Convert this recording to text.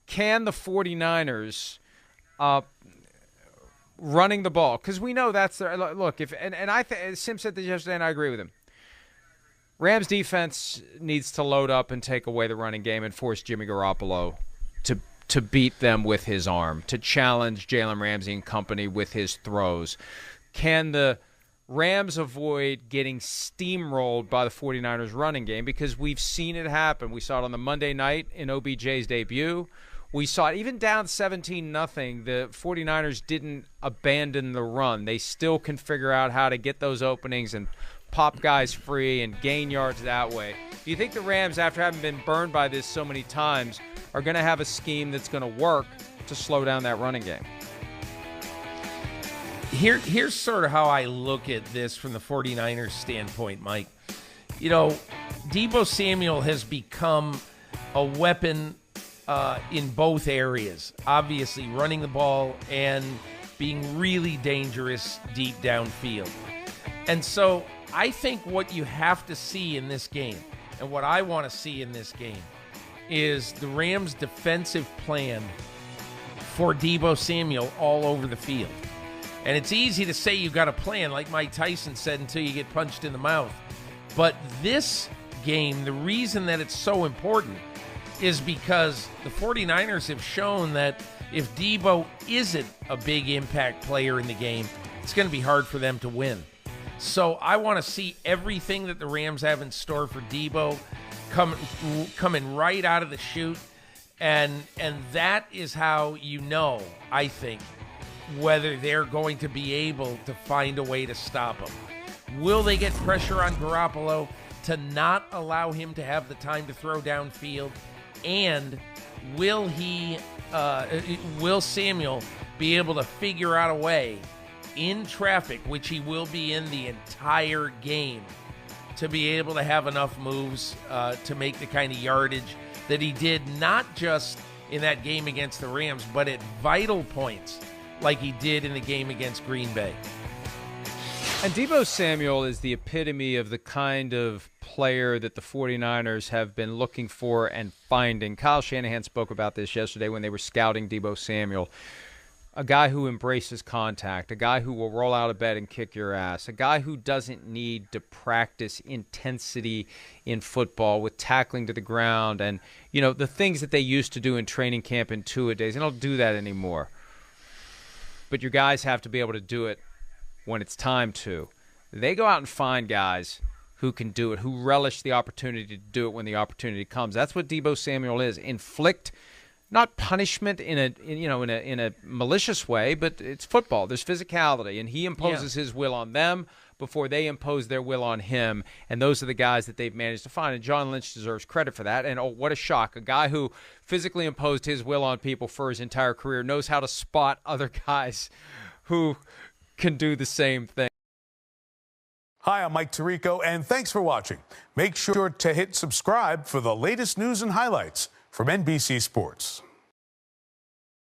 can the 49ers running the ball, because we know that's their look. Sim said this yesterday, and I agree with him. Rams defense needs to load up and take away the running game and force Jimmy Garoppolo to beat them with his arm, to challenge Jalen Ramsey and company with his throws. Can the Rams avoid getting steamrolled by the 49ers running game? Because we've seen it happen. We saw it on the Monday night in OBJ's debut. We saw it even down 17-0. The 49ers didn't abandon the run. They still can figure out how to get those openings and pop guys free and gain yards that way. Do you think the Rams, after having been burned by this so many times, are going to have a scheme that's going to work to slow down that running game? Here's sort of how I look at this from the 49ers standpoint, Mike. You know, Deebo Samuel has become a weapon in both areas. Obviously, running the ball and being really dangerous deep downfield. And so I think what you have to see in this game, and what I want to see in this game, is the Rams' defensive plan for Deebo Samuel all over the field. And it's easy to say you've got a plan, like Mike Tyson said, until you get punched in the mouth. But this game, the reason that it's so important is because the 49ers have shown that if Deebo isn't a big impact player in the game, it's going to be hard for them to win. So I want to see everything that the Rams have in store for Deebo coming right out of the chute. And that is how you know, I think, whether they're going to be able to find a way to stop him. Will they get pressure on Garoppolo to not allow him to have the time to throw downfield? And will Samuel be able to figure out a way in traffic, which he will be in the entire game, to be able to have enough moves to make the kind of yardage that he did, not just in that game against the Rams, but at vital points like he did in the game against Green Bay. And Deebo Samuel is the epitome of the kind of player that the 49ers have been looking for and finding. Kyle Shanahan spoke about this yesterday when they were scouting Deebo Samuel. A guy who embraces contact, a guy who will roll out of bed and kick your ass, a guy who doesn't need to practice intensity in football with tackling to the ground and, you know, the things that they used to do in training camp in two-a-days. They don't do that anymore. But your guys have to be able to do it when it's time to. They go out and find guys who can do it, who relish the opportunity to do it when the opportunity comes. That's what Deebo Samuel is. Inflict not punishment in a malicious way, but it's football. There's physicality, and he imposes his will on them before they impose their will on him. And those are the guys that they've managed to find. And John Lynch deserves credit for that. And, oh, what a shock. A guy who physically imposed his will on people for his entire career knows how to spot other guys who can do the same thing. Hi, I'm Mike Tirico, and thanks for watching. Make sure to hit subscribe for the latest news and highlights from NBC Sports.